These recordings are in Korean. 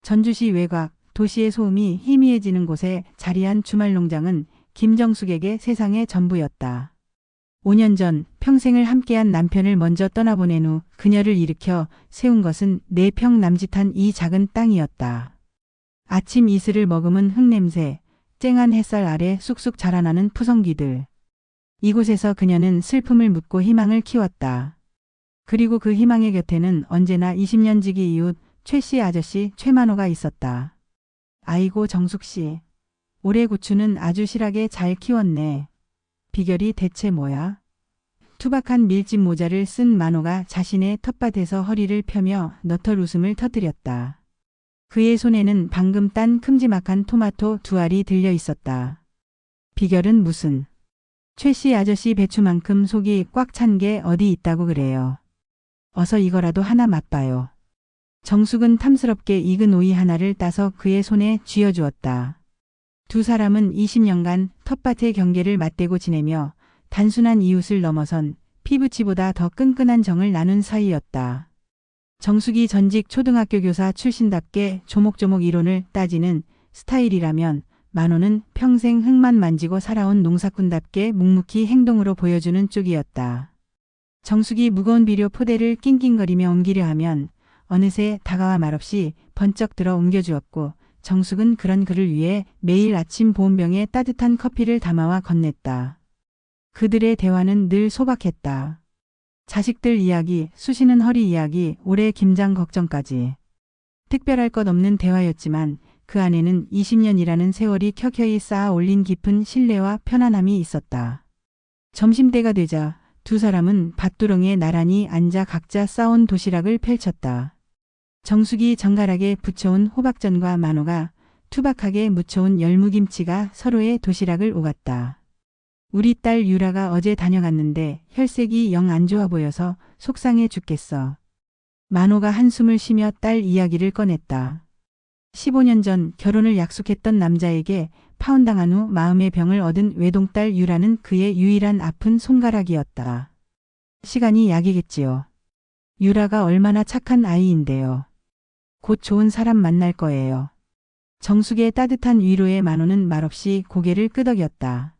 전주시 외곽, 도시의 소음이 희미해지는 곳에 자리한 주말 농장은 김정숙에게 세상의 전부였다. 5년 전 평생을 함께한 남편을 먼저 떠나보낸 후 그녀를 일으켜 세운 것은 4평 남짓한 이 작은 땅이었다. 아침 이슬을 머금은 흙냄새, 쨍한 햇살 아래 쑥쑥 자라나는 푸성귀들. 이곳에서 그녀는 슬픔을 묻고 희망을 키웠다. 그리고 그 희망의 곁에는 언제나 20년 지기 이웃 최씨 아저씨 최만호가 있었다. 아이고 정숙씨. 올해 고추는 아주 실하게 잘 키웠네. 비결이 대체 뭐야? 투박한 밀짚 모자를 쓴 만호가 자신의 텃밭에서 허리를 펴며 너털 웃음을 터뜨렸다. 그의 손에는 방금 딴 큼지막한 토마토 2알이 들려 있었다. 비결은 무슨? 최씨 아저씨 배추만큼 속이 꽉 찬 게 어디 있다고 그래요. 어서 이거라도 하나 맛봐요. 정숙은 탐스럽게 익은 오이 하나를 따서 그의 손에 쥐어주었다. 두 사람은 20년간 텃밭의 경계를 맞대고 지내며 단순한 이웃을 넘어선 피부치보다 더 끈끈한 정을 나눈 사이였다. 정숙이 전직 초등학교 교사 출신답게 조목조목 이론을 따지는 스타일이라면 만호는 평생 흙만 만지고 살아온 농사꾼답게 묵묵히 행동으로 보여주는 쪽이었다. 정숙이 무거운 비료 포대를 낑낑거리며 옮기려 하면 어느새 다가와 말없이 번쩍 들어 옮겨주었고 정숙은 그런 그를 위해 매일 아침 보온병에 따뜻한 커피를 담아와 건넸다. 그들의 대화는 늘 소박했다. 자식들 이야기, 쑤시는 허리 이야기, 올해 김장 걱정까지. 특별할 것 없는 대화였지만 그 안에는 20년이라는 세월이 켜켜이 쌓아 올린 깊은 신뢰와 편안함이 있었다. 점심때가 되자 두 사람은 밭두렁에 나란히 앉아 각자 싸온 도시락을 펼쳤다. 정숙이 정갈하게 부쳐온 호박전과 만호가 투박하게 무쳐온 열무김치가 서로의 도시락을 오갔다. 우리 딸 유라가 어제 다녀갔는데 혈색이 영 안 좋아 보여서 속상해 죽겠어. 만호가 한숨을 쉬며 딸 이야기를 꺼냈다. 15년 전 결혼을 약속했던 남자에게 파혼당한 후 마음의 병을 얻은 외동딸 유라는 그의 유일한 아픈 손가락이었다. 시간이 약이겠지요. 유라가 얼마나 착한 아이인데요. 곧 좋은 사람 만날 거예요. 정숙의 따뜻한 위로에 만호는 말없이 고개를 끄덕였다.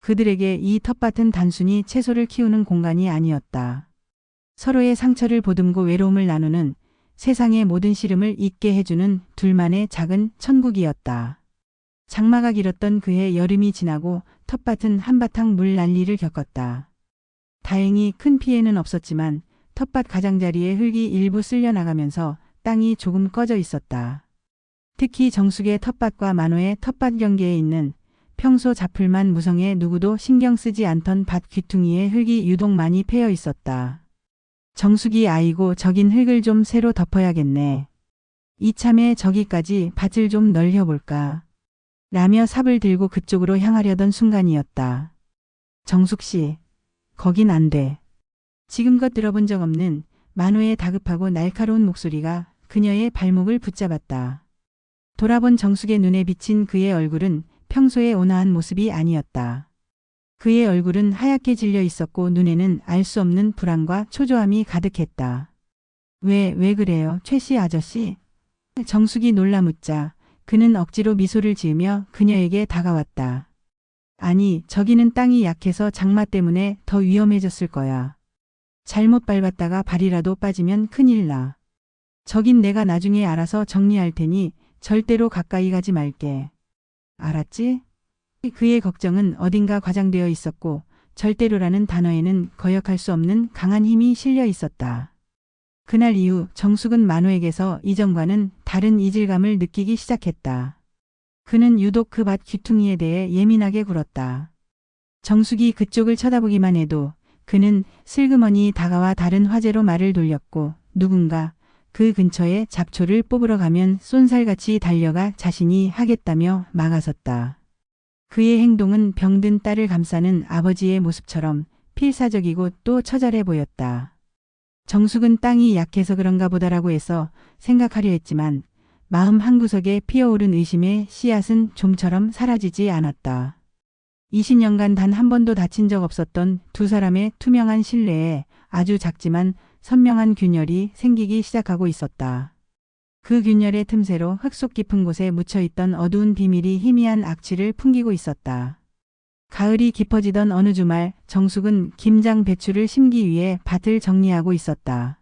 그들에게 이 텃밭은 단순히 채소를 키우는 공간이 아니었다. 서로의 상처를 보듬고 외로움을 나누는 세상의 모든 시름을 잊게 해주는 둘만의 작은 천국이었다. 장마가 길었던 그해 여름이 지나고 텃밭은 한바탕 물 난리를 겪었다. 다행히 큰 피해는 없었지만 텃밭 가장자리에 흙이 일부 쓸려 나가면서 땅이 조금 꺼져 있었다. 특히 정숙의 텃밭과 만호의 텃밭 경계에 있는 평소 잡풀만 무성해 누구도 신경 쓰지 않던 밭 귀퉁이에 흙이 유독 많이 패여 있었다. 정숙이 아이고 저긴 흙을 좀 새로 덮어야겠네. 이참에 저기까지 밭을 좀 넓혀볼까. 라며 삽을 들고 그쪽으로 향하려던 순간이었다. 정숙씨, 거긴 안 돼. 지금껏 들어본 적 없는 만호의 다급하고 날카로운 목소리가 그녀의 발목을 붙잡았다. 돌아본 정숙의 눈에 비친 그의 얼굴은 평소의 온화한 모습이 아니었다. 그의 얼굴은 하얗게 질려 있었고 눈에는 알 수 없는 불안과 초조함이 가득했다. 왜 그래요, 최씨 아저씨? 정숙이 놀라 묻자 그는 억지로 미소를 지으며 그녀에게 다가왔다. 아니, 저기는 땅이 약해서 장마 때문에 더 위험해졌을 거야. 잘못 밟았다가 발이라도 빠지면 큰일 나. 저긴 내가 나중에 알아서 정리할 테니 절대로 가까이 가지 말게. 알았지? 그의 걱정은 어딘가 과장되어 있었고 절대로라는 단어에는 거역할 수 없는 강한 힘이 실려 있었다. 그날 이후 정숙은 만호에게서 이전과는 다른 이질감을 느끼기 시작했다. 그는 유독 그 밭 귀퉁이에 대해 예민하게 굴었다. 정숙이 그쪽을 쳐다보기만 해도 그는 슬그머니 다가와 다른 화제로 말을 돌렸고 누군가 그 근처에 잡초를 뽑으러 가면 쏜살같이 달려가 자신이 하겠다며 막아섰다. 그의 행동은 병든 딸을 감싸는 아버지의 모습처럼 필사적이고 또 처절해 보였다. 정숙은 땅이 약해서 그런가 보다라고 해서 생각하려 했지만 마음 한구석에 피어오른 의심의 씨앗은 좀처럼 사라지지 않았다. 20년간 단 한 번도 다친 적 없었던 두 사람의 투명한 신뢰에 아주 작지만 선명한 균열이 생기기 시작하고 있었다. 그 균열의 틈새로 흙 속 깊은 곳에 묻혀있던 어두운 비밀이 희미한 악취를 풍기고 있었다. 가을이 깊어지던 어느 주말 정숙은 김장 배추를 심기 위해 밭을 정리하고 있었다.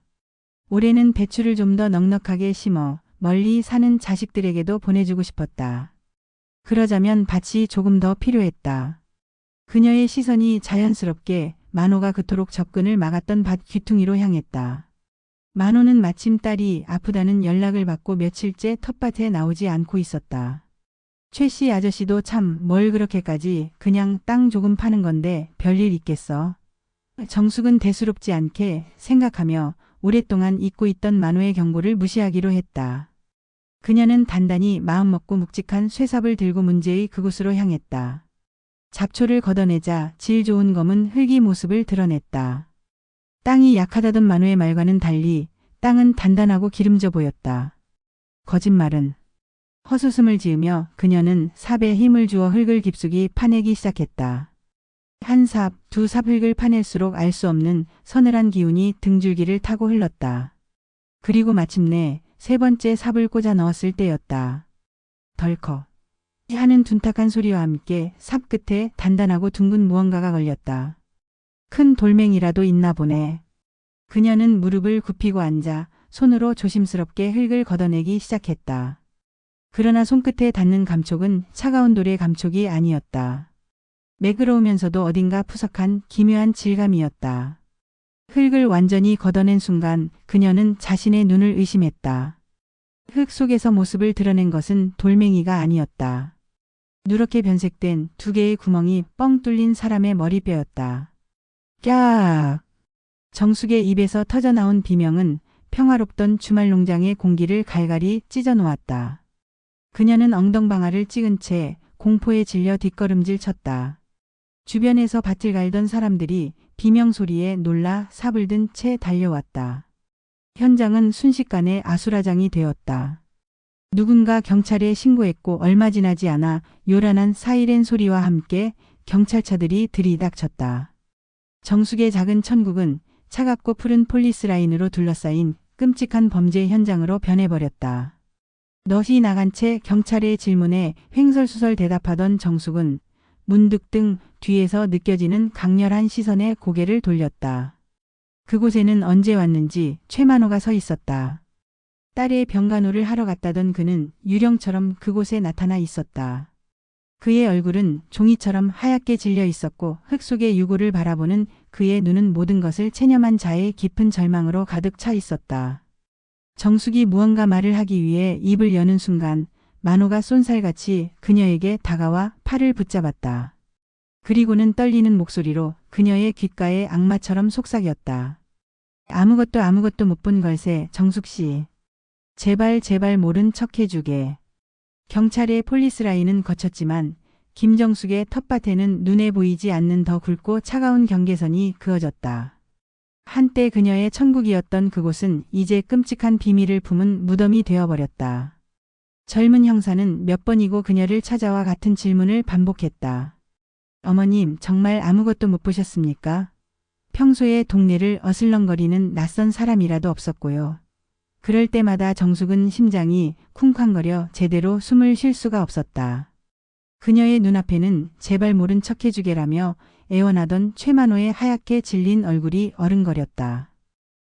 올해는 배추를 좀 더 넉넉하게 심어 멀리 사는 자식들에게도 보내주고 싶었다. 그러자면 밭이 조금 더 필요했다. 그녀의 시선이 자연스럽게 만호가 그토록 접근을 막았던 밭 귀퉁이로 향했다. 만호는 마침 딸이 아프다는 연락을 받고 며칠째 텃밭에 나오지 않고 있었다. 최 씨 아저씨도 참 뭘 그렇게까지 그냥 땅 조금 파는 건데 별일 있겠어. 정숙은 대수롭지 않게 생각하며 오랫동안 잊고 있던 만호의 경고를 무시하기로 했다. 그녀는 단단히 마음먹고 묵직한 쇠삽을 들고 문제의 그곳으로 향했다. 잡초를 걷어내자 질 좋은 검은 흙이 모습을 드러냈다. 땅이 약하다던 만호의 말과는 달리 땅은 단단하고 기름져 보였다. 거짓말은. 헛웃음을 지으며 그녀는 삽에 힘을 주어 흙을 깊숙이 파내기 시작했다. 한 삽, 두 삽 흙을 파낼수록 알 수 없는 서늘한 기운이 등줄기를 타고 흘렀다. 그리고 마침내 세 번째 삽을 꽂아 넣었을 때였다. 덜컥 하는 둔탁한 소리와 함께 삽 끝에 단단하고 둥근 무언가가 걸렸다. 큰 돌멩이라도 있나 보네. 그녀는 무릎을 굽히고 앉아 손으로 조심스럽게 흙을 걷어내기 시작했다. 그러나 손끝에 닿는 감촉은 차가운 돌의 감촉이 아니었다. 매끄러우면서도 어딘가 푸석한 기묘한 질감이었다. 흙을 완전히 걷어낸 순간 그녀는 자신의 눈을 의심했다. 흙 속에서 모습을 드러낸 것은 돌멩이가 아니었다. 누렇게 변색된 두 개의 구멍이 뻥 뚫린 사람의 머리뼈였다. 깍! 정숙의 입에서 터져나온 비명은 평화롭던 주말 농장의 공기를 갈갈이 찢어 놓았다. 그녀는 엉덩방아를 찍은 채 공포에 질려 뒷걸음질 쳤다. 주변에서 밭을 갈던 사람들이 비명 소리에 놀라 삽을 든 채 달려왔다. 현장은 순식간에 아수라장이 되었다. 누군가 경찰에 신고했고 얼마 지나지 않아 요란한 사이렌 소리와 함께 경찰차들이 들이닥쳤다. 정숙의 작은 천국은 차갑고 푸른 폴리스 라인으로 둘러싸인 끔찍한 범죄 현장으로 변해버렸다. 넋이 나간 채 경찰의 질문에 횡설수설 대답하던 정숙은 문득 뒤에서 느껴지는 강렬한 시선에 고개를 돌렸다. 그곳에는 언제 왔는지 최만호가 서 있었다. 딸의 병간호를 하러 갔다던 그는 유령처럼 그곳에 나타나 있었다. 그의 얼굴은 종이처럼 하얗게 질려 있었고 흙 속의 유골을 바라보는 그의 눈은 모든 것을 체념한 자의 깊은 절망으로 가득 차 있었다. 정숙이 무언가 말을 하기 위해 입을 여는 순간 만호가 쏜살같이 그녀에게 다가와 팔을 붙잡았다. 그리고는 떨리는 목소리로 그녀의 귓가에 악마처럼 속삭였다. 아무것도 못 본 걸세 정숙씨. 제발 모른 척 해주게. 경찰의 폴리스 라인은 거쳤지만 김정숙의 텃밭에는 눈에 보이지 않는 더 굵고 차가운 경계선이 그어졌다. 한때 그녀의 천국이었던 그곳은 이제 끔찍한 비밀을 품은 무덤이 되어버렸다. 젊은 형사는 몇 번이고 그녀를 찾아와 같은 질문을 반복했다. 어머님, 정말 아무것도 못 보셨습니까? 평소에 동네를 어슬렁거리는 낯선 사람이라도 없었고요. 그럴 때마다 정숙은 심장이 쿵쾅거려 제대로 숨을 쉴 수가 없었다. 그녀의 눈앞에는 제발 모른 척 해주게라며 애원하던 최만호의 하얗게 질린 얼굴이 어른거렸다.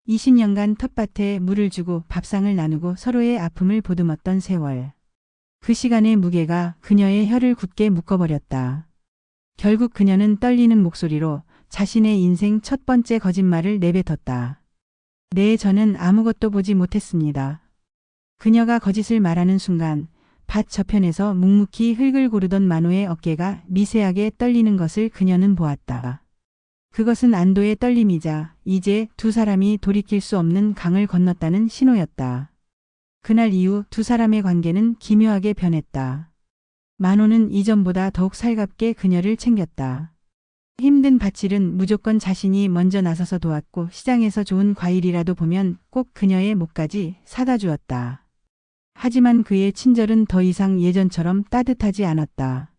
20년간 텃밭에 물을 주고 밥상을 나누고 서로의 아픔을 보듬었던 세월. 그 시간의 무게가 그녀의 혀를 굳게 묶어버렸다. 결국 그녀는 떨리는 목소리로 자신의 인생 첫 번째 거짓말을 내뱉었다. 네, 저는 아무것도 보지 못했습니다. 그녀가 거짓을 말하는 순간 밭 저편에서 묵묵히 흙을 고르던 만호의 어깨가 미세하게 떨리는 것을 그녀는 보았다. 그것은 안도의 떨림이자 이제 두 사람이 돌이킬 수 없는 강을 건넜다는 신호였다. 그날 이후 두 사람의 관계는 기묘하게 변했다. 만호는 이전보다 더욱 살갑게 그녀를 챙겼다. 힘든 밭일은 무조건 자신이 먼저 나서서 도왔고 시장에서 좋은 과일이라도 보면 꼭 그녀의 목까지 사다 주었다. 하지만 그의 친절은 더 이상 예전처럼 따뜻하지 않았다.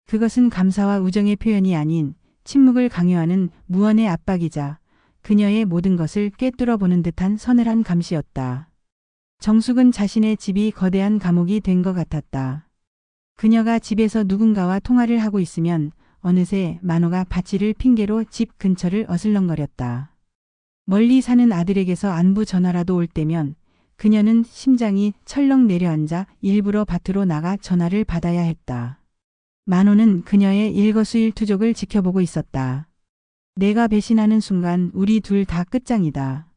그것은 감사와 우정의 표현이 아닌 침묵을 강요하는 무언의 압박이자 그녀의 모든 것을 꿰뚫어 보는 듯한 서늘한 감시였다. 정숙은 자신의 집이 거대한 감옥이 된 것 같았다. 그녀가 집에서 누군가와 통화를 하고 있으면 어느새 만호가 밭일을 핑계로 집 근처를 어슬렁거렸다. 멀리 사는 아들에게서 안부 전화라도 올 때면 그녀는 심장이 철렁 내려앉아 일부러 밭으로 나가 전화를 받아야 했다. 만호는 그녀의 일거수일투족을 지켜보고 있었다. 내가 배신하는 순간 우리 둘 다 끝장이다.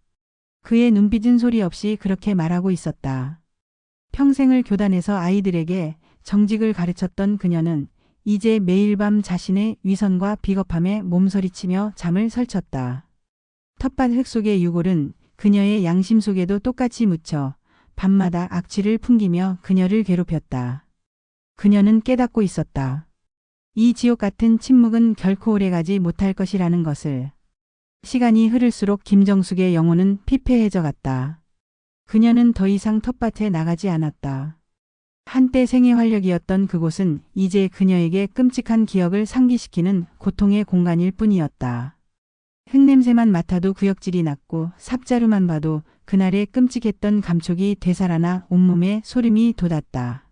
그의 눈빛은 소리 없이 그렇게 말하고 있었다. 평생을 교단에서 아이들에게 정직을 가르쳤던 그녀는 이제 매일 밤 자신의 위선과 비겁함에 몸서리치며 잠을 설쳤다. 텃밭 흙 속의 유골은 그녀의 양심 속에도 똑같이 묻혀 밤마다 악취를 풍기며 그녀를 괴롭혔다. 그녀는 깨닫고 있었다. 이 지옥 같은 침묵은 결코 오래가지 못할 것이라는 것을. 시간이 흐를수록 김정숙의 영혼은 피폐해져 갔다. 그녀는 더 이상 텃밭에 나가지 않았다. 한때 생의 활력이었던 그곳은 이제 그녀에게 끔찍한 기억을 상기시키는 고통의 공간일 뿐이었다. 흙냄새만 맡아도 구역질이 났고 삽자루만 봐도 그날의 끔찍했던 감촉이 되살아나 온몸에 소름이 돋았다.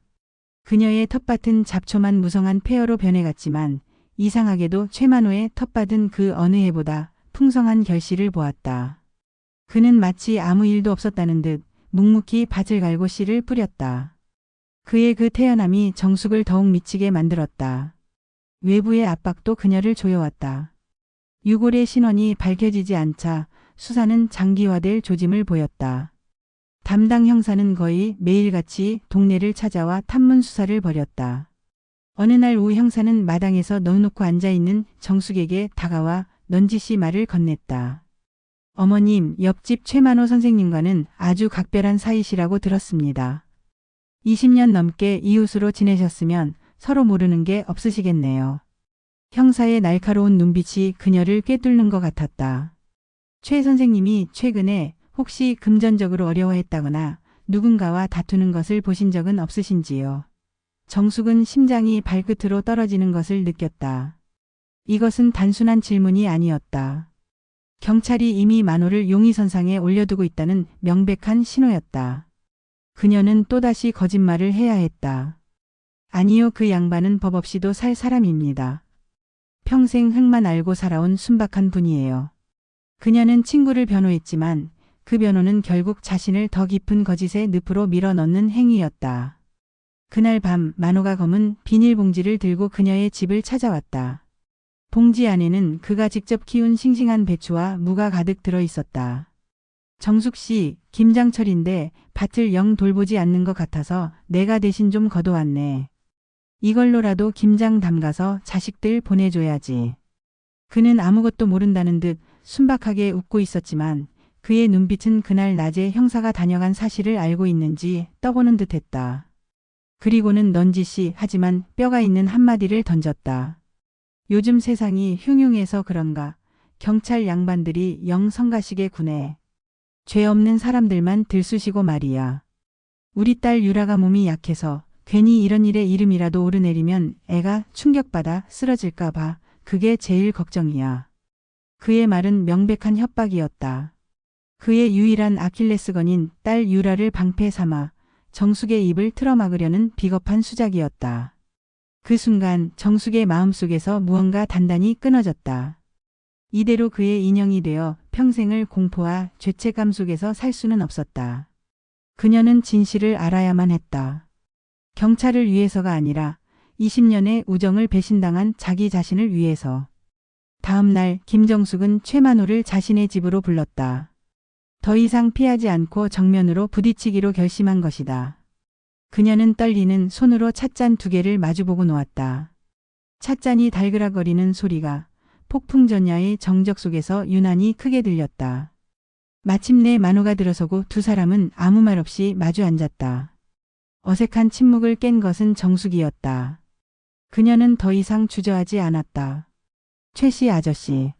그녀의 텃밭은 잡초만 무성한 폐허로 변해갔지만 이상하게도 최만호의 텃밭은 그 어느 해보다 풍성한 결실을 보았다. 그는 마치 아무 일도 없었다는 듯 묵묵히 밭을 갈고 씨를 뿌렸다. 그의 그 태연함이 정숙을 더욱 미치게 만들었다. 외부의 압박도 그녀를 조여왔다. 유골의 신원이 밝혀지지 않자 수사는 장기화될 조짐을 보였다. 담당 형사는 거의 매일같이 동네를 찾아와 탐문 수사를 벌였다. 어느 날 오후 형사는 마당에서 넋놓고 앉아있는 정숙에게 다가와 넌지시 말을 건넸다. 어머님, 옆집 최만호 선생님과는 아주 각별한 사이시라고 들었습니다. 20년 넘게 이웃으로 지내셨으면 서로 모르는 게 없으시겠네요. 형사의 날카로운 눈빛이 그녀를 꿰뚫는 것 같았다. 최 선생님이 최근에 혹시 금전적으로 어려워했다거나 누군가와 다투는 것을 보신 적은 없으신지요? 정숙은 심장이 발끝으로 떨어지는 것을 느꼈다. 이것은 단순한 질문이 아니었다. 경찰이 이미 만호를 용의선상에 올려두고 있다는 명백한 신호였다. 그녀는 또다시 거짓말을 해야 했다. 아니요, 그 양반은 법 없이도 살 사람입니다. 평생 흙만 알고 살아온 순박한 분이에요. 그녀는 친구를 변호했지만 그 변호는 결국 자신을 더 깊은 거짓의 늪으로 밀어넣는 행위였다. 그날 밤 만호가 검은 비닐봉지를 들고 그녀의 집을 찾아왔다. 봉지 안에는 그가 직접 키운 싱싱한 배추와 무가 가득 들어 있었다. 정숙 씨, 김장철인데 밭을 영 돌보지 않는 것 같아서 내가 대신 좀 걷어왔네. 이걸로라도 김장 담가서 자식들 보내줘야지. 그는 아무것도 모른다는 듯 순박하게 웃고 있었지만 그의 눈빛은 그날 낮에 형사가 다녀간 사실을 알고 있는지 떠보는 듯했다. 그리고는 넌지시 하지만 뼈가 있는 한마디를 던졌다. 요즘 세상이 흉흉해서 그런가 경찰 양반들이 영 성가시게 구네. 죄 없는 사람들만 들쑤시고 말이야. 우리 딸 유라가 몸이 약해서 괜히 이런 일에 이름이라도 오르내리면 애가 충격받아 쓰러질까 봐 그게 제일 걱정이야. 그의 말은 명백한 협박이었다. 그의 유일한 아킬레스건인 딸 유라를 방패 삼아 정숙의 입을 틀어막으려는 비겁한 수작이었다. 그 순간 정숙의 마음속에서 무언가 단단히 끊어졌다. 이대로 그의 인형이 되어 평생을 공포와 죄책감 속에서 살 수는 없었다. 그녀는 진실을 알아야만 했다. 경찰을 위해서가 아니라 20년의 우정을 배신당한 자기 자신을 위해서. 다음 날 김정숙은 최만호를 자신의 집으로 불렀다. 더 이상 피하지 않고 정면으로 부딪히기로 결심한 것이다. 그녀는 떨리는 손으로 찻잔 2개를 마주보고 놓았다. 찻잔이 달그락거리는 소리가 폭풍전야의 정적 속에서 유난히 크게 들렸다. 마침내 만호가 들어서고 두 사람은 아무 말 없이 마주 앉았다. 어색한 침묵을 깬 것은 정숙이었다. 그녀는 더 이상 주저하지 않았다. 최씨 아저씨,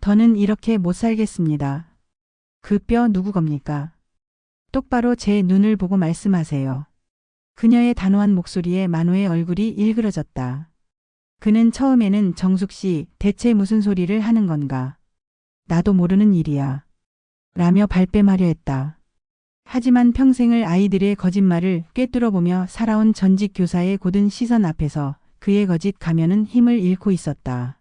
더는 이렇게 못 살겠습니다. 그 뼈 누구 겁니까? 똑바로 제 눈을 보고 말씀하세요. 그녀의 단호한 목소리에 만호의 얼굴이 일그러졌다. 그는 처음에는 정숙 씨, 대체 무슨 소리를 하는 건가? 나도 모르는 일이야. 라며 발뺌하려 했다. 하지만 평생을 아이들의 거짓말을 꿰뚫어보며 살아온 전직 교사의 고든 시선 앞에서 그의 거짓 가면은 힘을 잃고 있었다.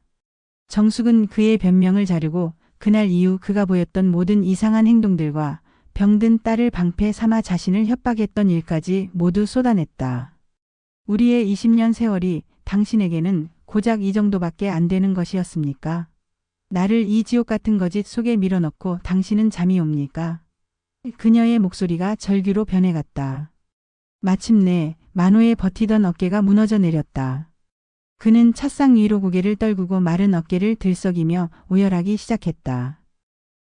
정숙은 그의 변명을 자르고 그날 이후 그가 보였던 모든 이상한 행동들과 병든 딸을 방패 삼아 자신을 협박했던 일까지 모두 쏟아냈다. 우리의 20년 세월이 당신에게는 고작 이 정도밖에 안 되는 것이었습니까? 나를 이 지옥 같은 거짓 속에 밀어넣고 당신은 잠이 옵니까? 그녀의 목소리가 절규로 변해갔다. 마침내 만호의 버티던 어깨가 무너져 내렸다. 그는 찻상 위로 고개를 떨구고 마른 어깨를 들썩이며 오열하기 시작했다.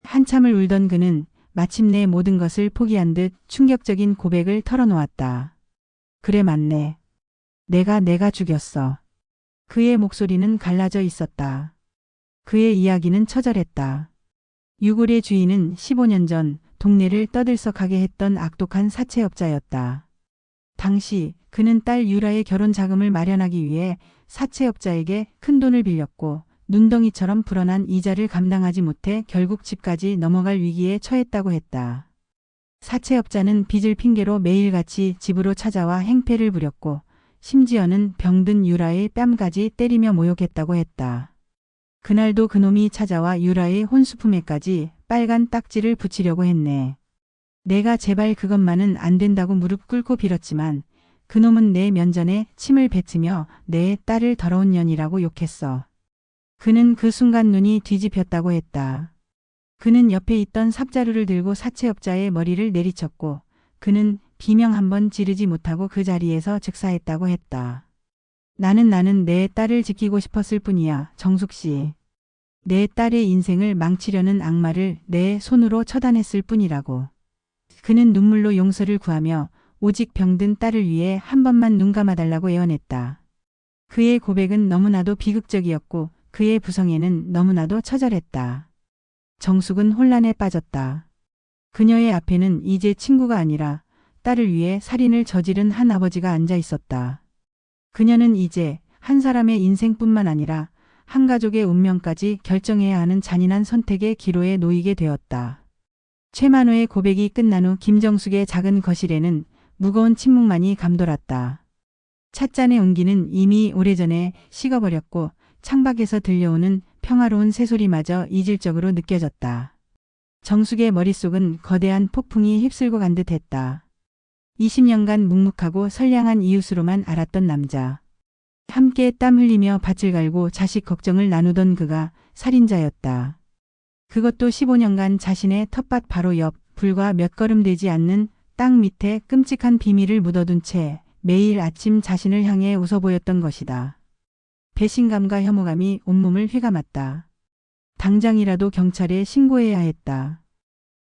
한참을 울던 그는 마침내 모든 것을 포기한 듯 충격적인 고백을 털어놓았다. 그래 맞네. 내가 죽였어. 그의 목소리는 갈라져 있었다. 그의 이야기는 처절했다. 유골의 주인은 15년 전 동네를 떠들썩하게 했던 악독한 사채업자였다. 당시 그는 딸 유라의 결혼 자금을 마련하기 위해 사채업자에게 큰 돈을 빌렸고 눈덩이처럼 불어난 이자를 감당하지 못해 결국 집까지 넘어갈 위기에 처했다고 했다. 사채업자는 빚을 핑계로 매일같이 집으로 찾아와 행패를 부렸고 심지어는 병든 유라의 뺨까지 때리며 모욕했다고 했다. 그날도 그놈이 찾아와 유라의 혼수품에까지 빨간 딱지를 붙이려고 했네. 내가 제발 그것만은 안 된다고 무릎 꿇고 빌었지만 그놈은 내 면전에 침을 뱉으며 내 딸을 더러운 년이라고 욕했어. 그는 그 순간 눈이 뒤집혔다고 했다. 그는 옆에 있던 삽자루를 들고 사채업자의 머리를 내리쳤고 그는 비명 한 번 지르지 못하고 그 자리에서 즉사했다고 했다. 나는 내 딸을 지키고 싶었을 뿐이야, 정숙 씨. 내 딸의 인생을 망치려는 악마를 내 손으로 처단했을 뿐이라고. 그는 눈물로 용서를 구하며 오직 병든 딸을 위해 한 번만 눈 감아달라고 애원했다. 그의 고백은 너무나도 비극적이었고 그의 부성애는 너무나도 처절했다. 정숙은 혼란에 빠졌다. 그녀의 앞에는 이제 친구가 아니라 딸을 위해 살인을 저지른 한 아버지가 앉아 있었다. 그녀는 이제 한 사람의 인생뿐만 아니라 한 가족의 운명까지 결정해야 하는 잔인한 선택의 기로에 놓이게 되었다. 최만호의 고백이 끝난 후 김정숙의 작은 거실에는 무거운 침묵만이 감돌았다. 찻잔의 온기는 이미 오래전에 식어버렸고 창밖에서 들려오는 평화로운 새소리마저 이질적으로 느껴졌다. 정숙의 머릿속은 거대한 폭풍이 휩쓸고 간 듯했다. 20년간 묵묵하고 선량한 이웃으로만 알았던 남자. 함께 땀 흘리며 밭을 갈고 자식 걱정을 나누던 그가 살인자였다. 그것도 15년간 자신의 텃밭 바로 옆 불과 몇 걸음 되지 않는 땅 밑에 끔찍한 비밀을 묻어둔 채 매일 아침 자신을 향해 웃어 보였던 것이다. 배신감과 혐오감이 온몸을 휘감았다. 당장이라도 경찰에 신고해야 했다.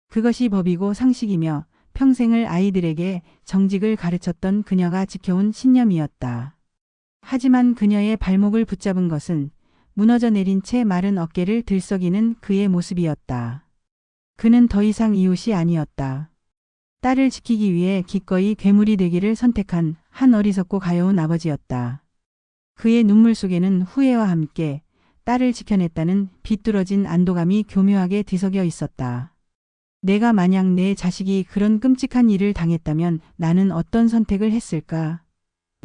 그것이 법이고 상식이며 평생을 아이들에게 정직을 가르쳤던 그녀가 지켜온 신념이었다. 하지만 그녀의 발목을 붙잡은 것은 무너져 내린 채 마른 어깨를 들썩이는 그의 모습이었다. 그는 더 이상 이웃이 아니었다. 딸을 지키기 위해 기꺼이 괴물이 되기를 선택한 한 어리석고 가여운 아버지였다. 그의 눈물 속에는 후회와 함께 딸을 지켜냈다는 비뚤어진 안도감이 교묘하게 뒤섞여 있었다. 내가 만약 내 자식이 그런 끔찍한 일을 당했다면 나는 어떤 선택을 했을까?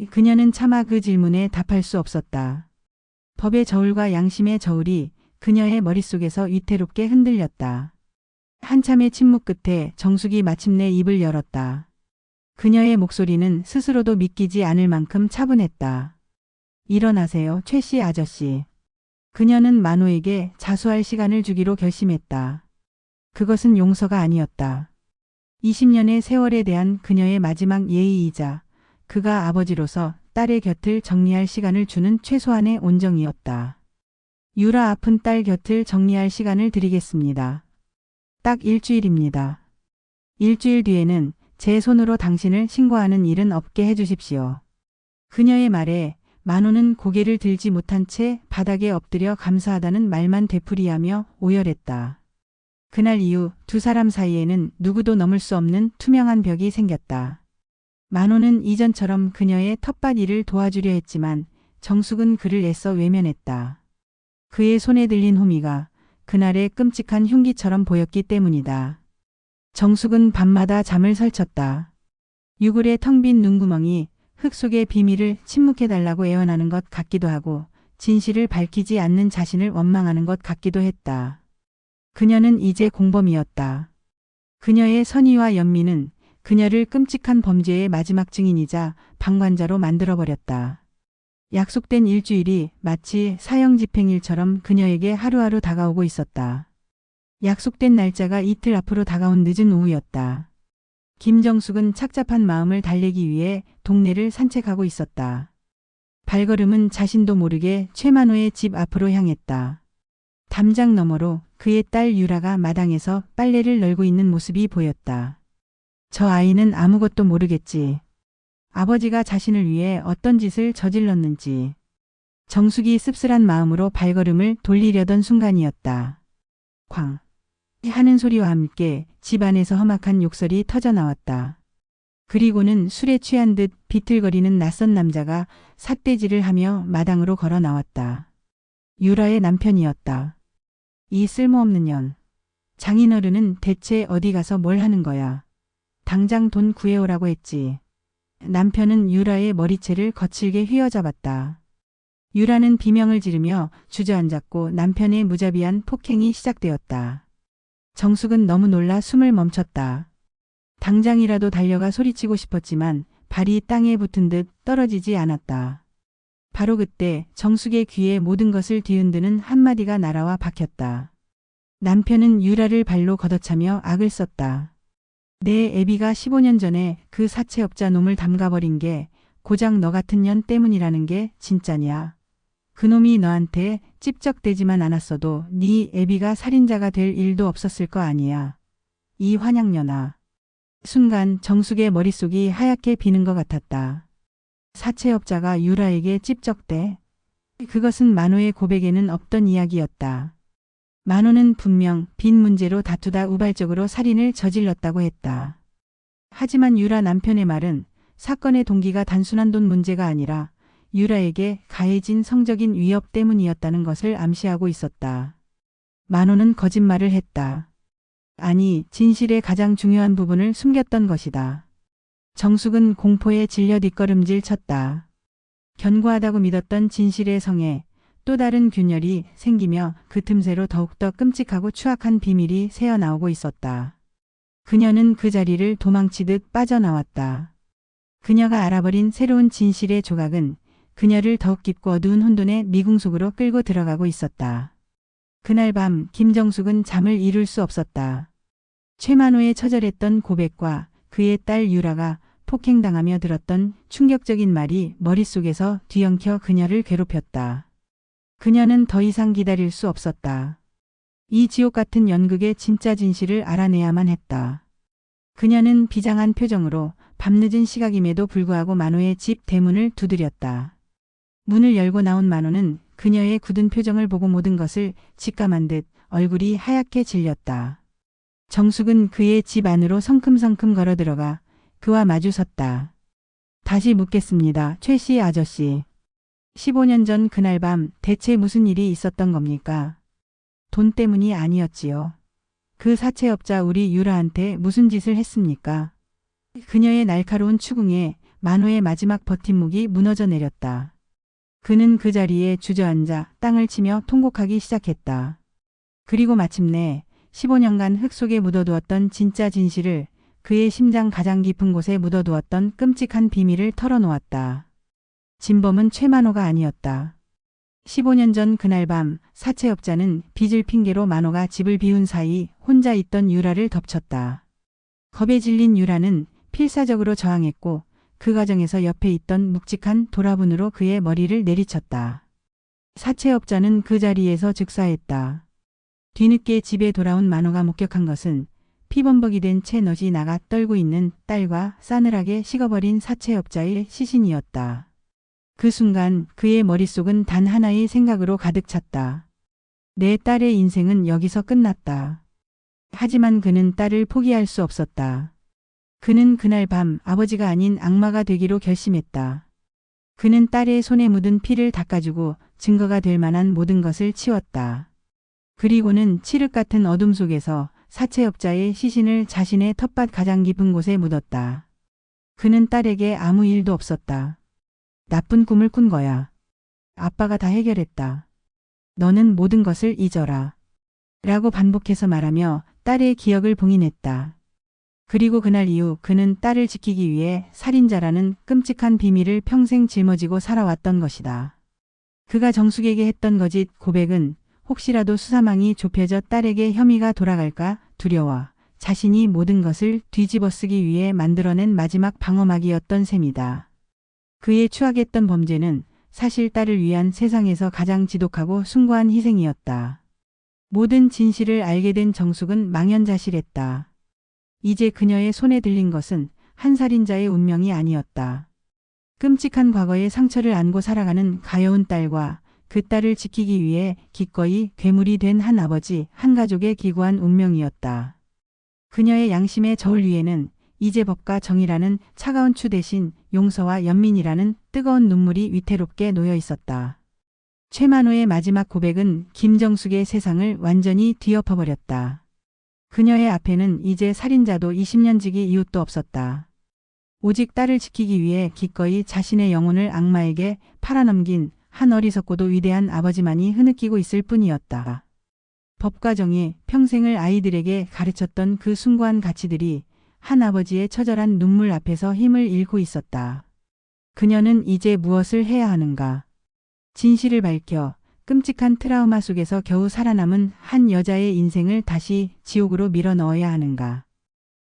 그녀는 차마 그 질문에 답할 수 없었다. 법의 저울과 양심의 저울이 그녀의 머릿속에서 위태롭게 흔들렸다. 한참의 침묵 끝에 정숙이 마침내 입을 열었다. 그녀의 목소리는 스스로도 믿기지 않을 만큼 차분했다. 일어나세요, 최 씨 아저씨. 그녀는 만호에게 자수할 시간을 주기로 결심했다. 그것은 용서가 아니었다. 20년의 세월에 대한 그녀의 마지막 예의이자 그가 아버지로서 딸의 곁을 정리할 시간을 주는 최소한의 온정이었다. 유라 아픈 딸 곁을 정리할 시간을 드리겠습니다. 딱 일주일입니다. 일주일 뒤에는 제 손으로 당신을 신고하는 일은 없게 해주십시오. 그녀의 말에 만호는 고개를 들지 못한 채 바닥에 엎드려 감사하다는 말만 되풀이하며 오열했다. 그날 이후 두 사람 사이에는 누구도 넘을 수 없는 투명한 벽이 생겼다. 만호는 이전처럼 그녀의 텃밭 일을 도와주려 했지만 정숙은 그를 애써 외면했다. 그의 손에 들린 호미가 그날의 끔찍한 흉기처럼 보였기 때문이다. 정숙은 밤마다 잠을 설쳤다. 유골의 텅 빈 눈구멍이 흙 속의 비밀을 침묵해달라고 애원하는 것 같기도 하고 진실을 밝히지 않는 자신을 원망하는 것 같기도 했다. 그녀는 이제 공범이었다. 그녀의 선의와 연민은 그녀를 끔찍한 범죄의 마지막 증인이자 방관자로 만들어버렸다. 약속된 일주일이 마치 사형 집행일처럼 그녀에게 하루하루 다가오고 있었다. 약속된 날짜가 이틀 앞으로 다가온 늦은 오후였다. 김정숙은 착잡한 마음을 달래기 위해 동네를 산책하고 있었다. 발걸음은 자신도 모르게 최만호의 집 앞으로 향했다. 담장 너머로 그의 딸 유라가 마당에서 빨래를 널고 있는 모습이 보였다. 저 아이는 아무것도 모르겠지. 아버지가 자신을 위해 어떤 짓을 저질렀는지. 정숙이 씁쓸한 마음으로 발걸음을 돌리려던 순간이었다. 쾅 하는 소리와 함께 집 안에서 험악한 욕설이 터져 나왔다. 그리고는 술에 취한 듯 비틀거리는 낯선 남자가 삿대질을 하며 마당으로 걸어 나왔다. 유라의 남편이었다. 이 쓸모없는 년. 장인어른은 대체 어디 가서 뭘 하는 거야. 당장 돈 구해오라고 했지. 남편은 유라의 머리채를 거칠게 휘어잡았다. 유라는 비명을 지르며 주저앉았고 남편의 무자비한 폭행이 시작되었다. 정숙은 너무 놀라 숨을 멈췄다. 당장이라도 달려가 소리치고 싶었지만 발이 땅에 붙은 듯 떨어지지 않았다. 바로 그때 정숙의 귀에 모든 것을 뒤흔드는 한마디가 날아와 박혔다. 남편은 유라를 발로 걷어차며 악을 썼다. 내 애비가 15년 전에 그 사채업자 놈을 담가버린 게 고작 너 같은 년 때문이라는 게 진짜냐. 그놈이 너한테 찝적대지만 않았어도 네 애비가 살인자가 될 일도 없었을 거 아니야. 이 환양년아. 순간 정숙의 머릿속이 하얗게 비는 것 같았다. 사채업자가 유라에게 찝적대. 그것은 만호의 고백에는 없던 이야기였다. 만호는 분명 빈 문제로 다투다 우발적으로 살인을 저질렀다고 했다. 하지만 유라 남편의 말은 사건의 동기가 단순한 돈 문제가 아니라 유라에게 가해진 성적인 위협 때문이었다는 것을 암시하고 있었다. 만호는 거짓말을 했다. 아니, 진실의 가장 중요한 부분을 숨겼던 것이다. 정숙은 공포에 질려 뒷걸음질 쳤다. 견고하다고 믿었던 진실의 성에 또 다른 균열이 생기며 그 틈새로 더욱더 끔찍하고 추악한 비밀이 새어나오고 있었다. 그녀는 그 자리를 도망치듯 빠져나왔다. 그녀가 알아버린 새로운 진실의 조각은 그녀를 더욱 깊고 어두운 혼돈의 미궁 속으로 끌고 들어가고 있었다. 그날 밤 김정숙은 잠을 이룰 수 없었다. 최만호의 처절했던 고백과 그의 딸 유라가 폭행당하며 들었던 충격적인 말이 머릿속에서 뒤엉켜 그녀를 괴롭혔다. 그녀는 더 이상 기다릴 수 없었다. 이 지옥 같은 연극의 진짜 진실을 알아내야만 했다. 그녀는 비장한 표정으로 밤늦은 시각임에도 불구하고 만호의 집 대문을 두드렸다. 문을 열고 나온 만호는 그녀의 굳은 표정을 보고 모든 것을 직감한 듯 얼굴이 하얗게 질렸다. 정숙은 그의 집 안으로 성큼성큼 걸어 들어가 그와 마주섰다. 다시 묻겠습니다. 최 씨 아저씨. 15년 전 그날 밤 대체 무슨 일이 있었던 겁니까? 돈 때문이 아니었지요. 그 사채업자 우리 유라한테 무슨 짓을 했습니까? 그녀의 날카로운 추궁에 만호의 마지막 버팀목이 무너져 내렸다. 그는 그 자리에 주저앉아 땅을 치며 통곡하기 시작했다. 그리고 마침내 15년간 흙 속에 묻어두었던 진짜 진실을, 그의 심장 가장 깊은 곳에 묻어두었던 끔찍한 비밀을 털어놓았다. 진범은 최만호가 아니었다. 15년 전 그날 밤 사채업자는 빚을 핑계로 만호가 집을 비운 사이 혼자 있던 유라를 덮쳤다. 겁에 질린 유라는 필사적으로 저항했고 그 과정에서 옆에 있던 묵직한 도라분으로 그의 머리를 내리쳤다. 사채업자는 그 자리에서 즉사했다. 뒤늦게 집에 돌아온 만호가 목격한 것은 피범벅이 된 채 넛이 나가 떨고 있는 딸과 싸늘하게 식어버린 사채업자의 시신이었다. 그 순간 그의 머릿속은 단 하나의 생각으로 가득 찼다. 내 딸의 인생은 여기서 끝났다. 하지만 그는 딸을 포기할 수 없었다. 그는 그날 밤 아버지가 아닌 악마가 되기로 결심했다. 그는 딸의 손에 묻은 피를 닦아주고 증거가 될 만한 모든 것을 치웠다. 그리고는 칠흑 같은 어둠 속에서 사채업자의 시신을 자신의 텃밭 가장 깊은 곳에 묻었다. 그는 딸에게 아무 일도 없었다. 나쁜 꿈을 꾼 거야. 아빠가 다 해결했다. 너는 모든 것을 잊어라. 라고 반복해서 말하며 딸의 기억을 봉인했다. 그리고 그날 이후 그는 딸을 지키기 위해 살인자라는 끔찍한 비밀을 평생 짊어지고 살아왔던 것이다. 그가 정숙에게 했던 거짓 고백은 혹시라도 수사망이 좁혀져 딸에게 혐의가 돌아갈까 두려워 자신이 모든 것을 뒤집어쓰기 위해 만들어낸 마지막 방어막이었던 셈이다. 그의 추악했던 범죄는 사실 딸을 위한 세상에서 가장 지독하고 숭고한 희생이었다. 모든 진실을 알게 된 정숙은 망연자실했다. 이제 그녀의 손에 들린 것은 한 살인자의 운명이 아니었다. 끔찍한 과거의 상처를 안고 살아가는 가여운 딸과 그 딸을 지키기 위해 기꺼이 괴물이 된 한 아버지, 한 가족의 기구한 운명이었다. 그녀의 양심의 저울 위에는 이제 법과 정의라는 차가운 추 대신 용서와 연민이라는 뜨거운 눈물이 위태롭게 놓여 있었다. 최만호의 마지막 고백은 김정숙의 세상을 완전히 뒤엎어버렸다. 그녀의 앞에는 이제 살인자도 20년 지기 이웃도 없었다. 오직 딸을 지키기 위해 기꺼이 자신의 영혼을 악마에게 팔아넘긴 한 어리석고도 위대한 아버지만이 흐느끼고 있을 뿐이었다. 법과 정의, 평생을 아이들에게 가르쳤던 그 숭고한 가치들이 한 아버지의 처절한 눈물 앞에서 힘을 잃고 있었다. 그녀는 이제 무엇을 해야 하는가? 진실을 밝혀 끔찍한 트라우마 속에서 겨우 살아남은 한 여자의 인생을 다시 지옥으로 밀어 넣어야 하는가?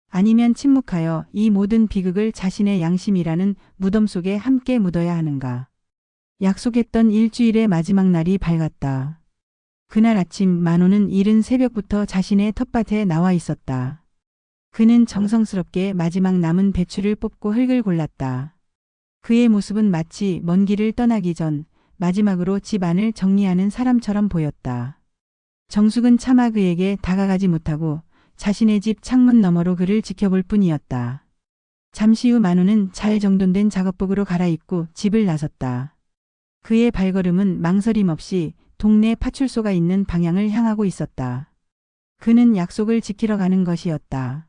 아니면 침묵하여 이 모든 비극을 자신의 양심이라는 무덤 속에 함께 묻어야 하는가? 약속했던 일주일의 마지막 날이 밝았다. 그날 아침 만호는 이른 새벽부터 자신의 텃밭에 나와 있었다. 그는 정성스럽게 마지막 남은 배추를 뽑고 흙을 골랐다. 그의 모습은 마치 먼 길을 떠나기 전 마지막으로 집 안을 정리하는 사람처럼 보였다. 정숙은 차마 그에게 다가가지 못하고 자신의 집 창문 너머로 그를 지켜볼 뿐이었다. 잠시 후 만호는 잘 정돈된 작업복으로 갈아입고 집을 나섰다. 그의 발걸음은 망설임 없이 동네 파출소가 있는 방향을 향하고 있었다. 그는 약속을 지키러 가는 것이었다.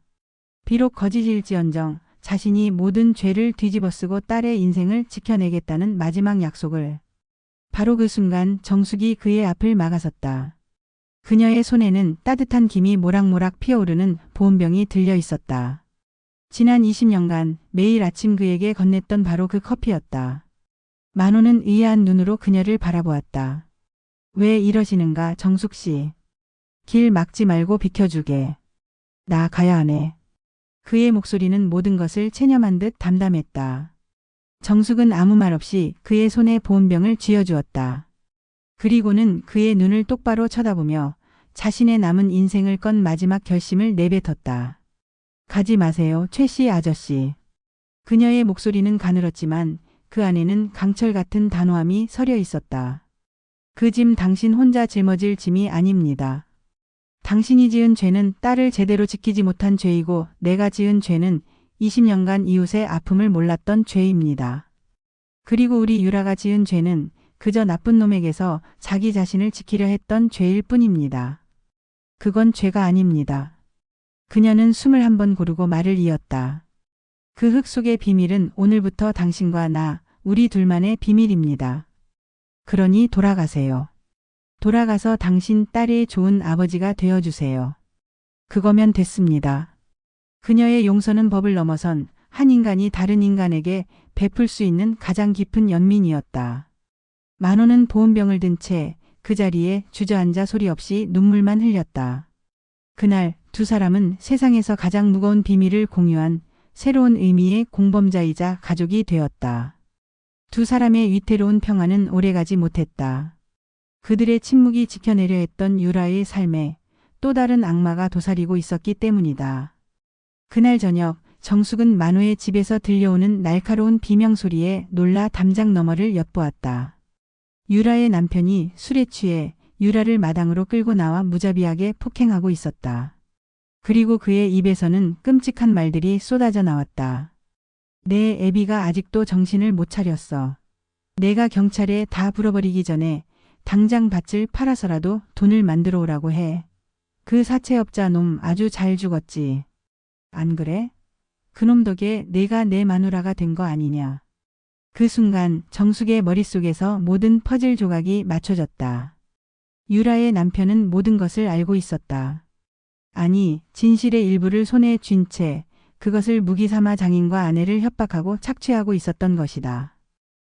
비록 거짓일지언정 자신이 모든 죄를 뒤집어쓰고 딸의 인생을 지켜내겠다는 마지막 약속을. 바로 그 순간 정숙이 그의 앞을 막아섰다. 그녀의 손에는 따뜻한 김이 모락모락 피어오르는 보온병이 들려 있었다. 지난 20년간 매일 아침 그에게 건넸던 바로 그 커피였다. 만호는 의아한 눈으로 그녀를 바라보았다. 왜 이러시는가 정숙 씨. 길 막지 말고 비켜주게. 나 가야 하네. 그의 목소리는 모든 것을 체념한 듯 담담했다. 정숙은 아무 말 없이 그의 손에 보온병을 쥐어주었다. 그리고는 그의 눈을 똑바로 쳐다보며 자신의 남은 인생을 건 마지막 결심을 내뱉었다. 가지 마세요, 최 씨 아저씨. 그녀의 목소리는 가늘었지만 그 안에는 강철 같은 단호함이 서려 있었다. 그 짐 당신 혼자 짊어질 짐이 아닙니다. 당신이 지은 죄는 딸을 제대로 지키지 못한 죄이고 내가 지은 죄는 20년간 이웃의 아픔을 몰랐던 죄입니다. 그리고 우리 유라가 지은 죄는 그저 나쁜 놈에게서 자기 자신을 지키려 했던 죄일 뿐입니다. 그건 죄가 아닙니다. 그녀는 숨을 한번 고르고 말을 이었다. 그 흙 속의 비밀은 오늘부터 당신과 나, 우리 둘만의 비밀입니다. 그러니 돌아가세요. 돌아가서 당신 딸의 좋은 아버지가 되어주세요. 그거면 됐습니다. 그녀의 용서는 법을 넘어선 한 인간이 다른 인간에게 베풀 수 있는 가장 깊은 연민이었다. 만호는 보온병을 든 채 그 자리에 주저앉아 소리 없이 눈물만 흘렸다. 그날 두 사람은 세상에서 가장 무거운 비밀을 공유한 새로운 의미의 공범자이자 가족이 되었다. 두 사람의 위태로운 평화는 오래가지 못했다. 그들의 침묵이 지켜내려 했던 유라의 삶에 또 다른 악마가 도사리고 있었기 때문이다. 그날 저녁 정숙은 만호의 집에서 들려오는 날카로운 비명소리에 놀라 담장 너머를 엿보았다. 유라의 남편이 술에 취해 유라를 마당으로 끌고 나와 무자비하게 폭행하고 있었다. 그리고 그의 입에서는 끔찍한 말들이 쏟아져 나왔다. 내 애비가 아직도 정신을 못 차렸어. 내가 경찰에 다 불어버리기 전에 당장 밭을 팔아서라도 돈을 만들어 오라고 해. 그 사채업자 놈 아주 잘 죽었지. 안 그래? 그놈 덕에 내가 내 마누라가 된 거 아니냐. 그 순간 정숙의 머릿속에서 모든 퍼즐 조각이 맞춰졌다. 유라의 남편은 모든 것을 알고 있었다. 아니, 진실의 일부를 손에 쥔 채 그것을 무기 삼아 장인과 아내를 협박하고 착취하고 있었던 것이다.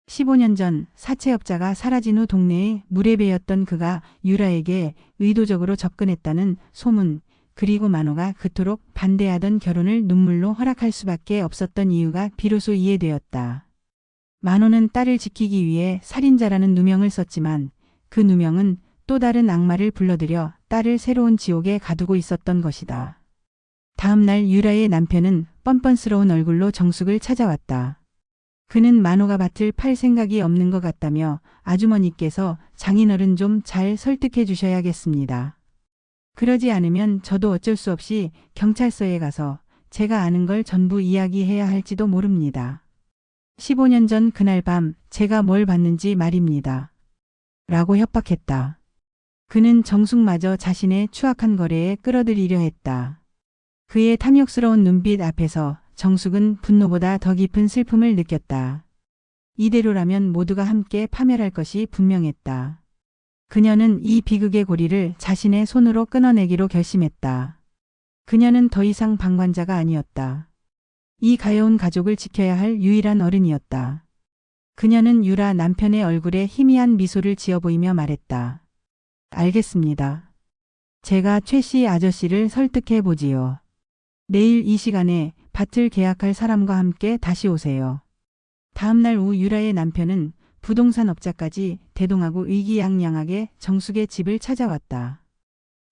15년 전 사채업자가 사라진 후 동네에 물에 베였던 그가 유라에게 의도적으로 접근했다는 소문, 그리고 만호가 그토록 반대하던 결혼을 눈물로 허락할 수밖에 없었던 이유가 비로소 이해되었다. 만호는 딸을 지키기 위해 살인자라는 누명을 썼지만 그 누명은 또 다른 악마를 불러들여 딸을 새로운 지옥에 가두고 있었던 것이다. 다음 날 유라의 남편은 뻔뻔스러운 얼굴로 정숙을 찾아왔다. 그는 만호가 밭을 팔 생각이 없는 것 같다며 아주머니께서 장인어른 좀 잘 설득해 주셔야겠습니다. 그러지 않으면 저도 어쩔 수 없이 경찰서에 가서 제가 아는 걸 전부 이야기해야 할지도 모릅니다. 15년 전 그날 밤 제가 뭘 봤는지 말입니다. 라고 협박했다. 그는 정숙마저 자신의 추악한 거래에 끌어들이려 했다. 그의 탐욕스러운 눈빛 앞에서 정숙은 분노보다 더 깊은 슬픔을 느꼈다. 이대로라면 모두가 함께 파멸할 것이 분명했다. 그녀는 이 비극의 고리를 자신의 손으로 끊어내기로 결심했다. 그녀는 더 이상 방관자가 아니었다. 이 가여운 가족을 지켜야 할 유일한 어른이었다. 그녀는 유라 남편의 얼굴에 희미한 미소를 지어 보이며 말했다. 알겠습니다. 제가 최 씨 아저씨를 설득해 보지요. 내일 이 시간에 밭을 계약할 사람과 함께 다시 오세요. 다음 날 오후 유라의 남편은 부동산 업자까지 대동하고 의기양양하게 정숙의 집을 찾아왔다.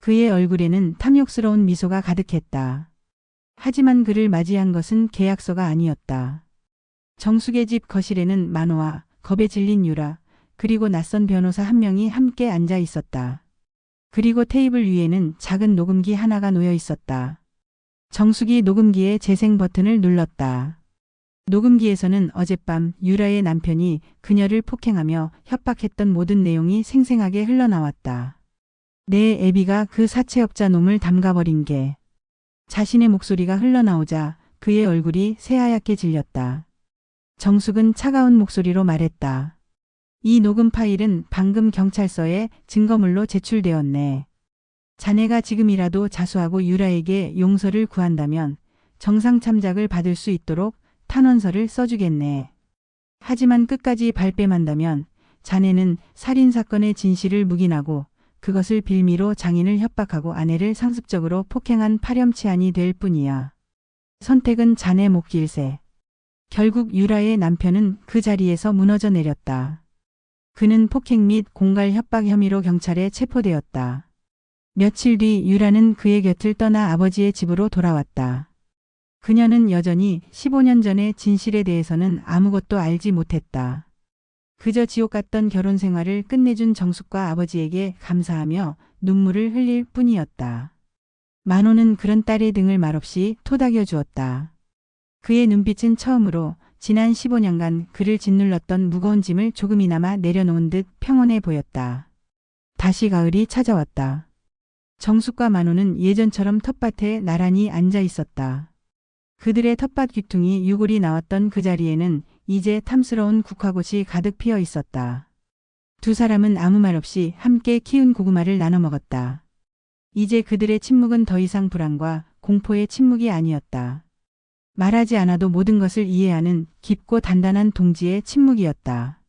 그의 얼굴에는 탐욕스러운 미소가 가득했다. 하지만 그를 맞이한 것은 계약서가 아니었다. 정숙의 집 거실에는 만호와 겁에 질린 유라, 그리고 낯선 변호사 한 명이 함께 앉아 있었다. 그리고 테이블 위에는 작은 녹음기 하나가 놓여 있었다. 정숙이 녹음기의 재생 버튼을 눌렀다. 녹음기에서는 어젯밤 유라의 남편이 그녀를 폭행하며 협박했던 모든 내용이 생생하게 흘러나왔다. 내 애비가 그 사채업자 놈을 담가버린 게. 자신의 목소리가 흘러나오자 그의 얼굴이 새하얗게 질렸다. 정숙은 차가운 목소리로 말했다. 이 녹음 파일은 방금 경찰서에 증거물로 제출되었네. 자네가 지금이라도 자수하고 유라에게 용서를 구한다면 정상 참작을 받을 수 있도록 탄원서를 써주겠네. 하지만 끝까지 발뺌한다면 자네는 살인사건의 진실을 묵인하고 그것을 빌미로 장인을 협박하고 아내를 상습적으로 폭행한 파렴치한이 될 뿐이야. 선택은 자네 몫일세. 결국 유라의 남편은 그 자리에서 무너져 내렸다. 그는 폭행 및 공갈 협박 혐의로 경찰에 체포되었다. 며칠 뒤 유라는 그의 곁을 떠나 아버지의 집으로 돌아왔다. 그녀는 여전히 15년 전의 진실에 대해서는 아무것도 알지 못했다. 그저 지옥 같던 결혼 생활을 끝내준 정숙과 아버지에게 감사하며 눈물을 흘릴 뿐이었다. 만호는 그런 딸의 등을 말없이 토닥여 주었다. 그의 눈빛은 처음으로 지난 15년간 그를 짓눌렀던 무거운 짐을 조금이나마 내려놓은 듯 평온해 보였다. 다시 가을이 찾아왔다. 정숙과 만호는 예전처럼 텃밭에 나란히 앉아 있었다. 그들의 텃밭 귀퉁이 유골이 나왔던 그 자리에는 이제 탐스러운 국화꽃이 가득 피어 있었다. 두 사람은 아무 말 없이 함께 키운 고구마를 나눠 먹었다. 이제 그들의 침묵은 더 이상 불안과 공포의 침묵이 아니었다. 말하지 않아도 모든 것을 이해하는 깊고 단단한 동지의 침묵이었다.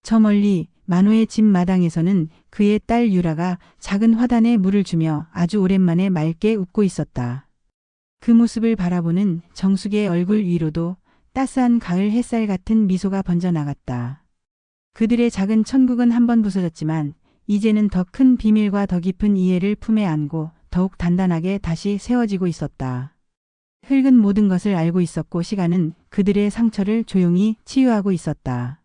저 멀리 만호의 집 마당에서는 그의 딸 유라가 작은 화단에 물을 주며 아주 오랜만에 맑게 웃고 있었다. 그 모습을 바라보는 정숙의 얼굴 위로도 따스한 가을 햇살 같은 미소가 번져나갔다. 그들의 작은 천국은 한번 부서졌지만 이제는 더 큰 비밀과 더 깊은 이해를 품에 안고 더욱 단단하게 다시 세워지고 있었다. 흙은 모든 것을 알고 있었고 시간은 그들의 상처를 조용히 치유하고 있었다.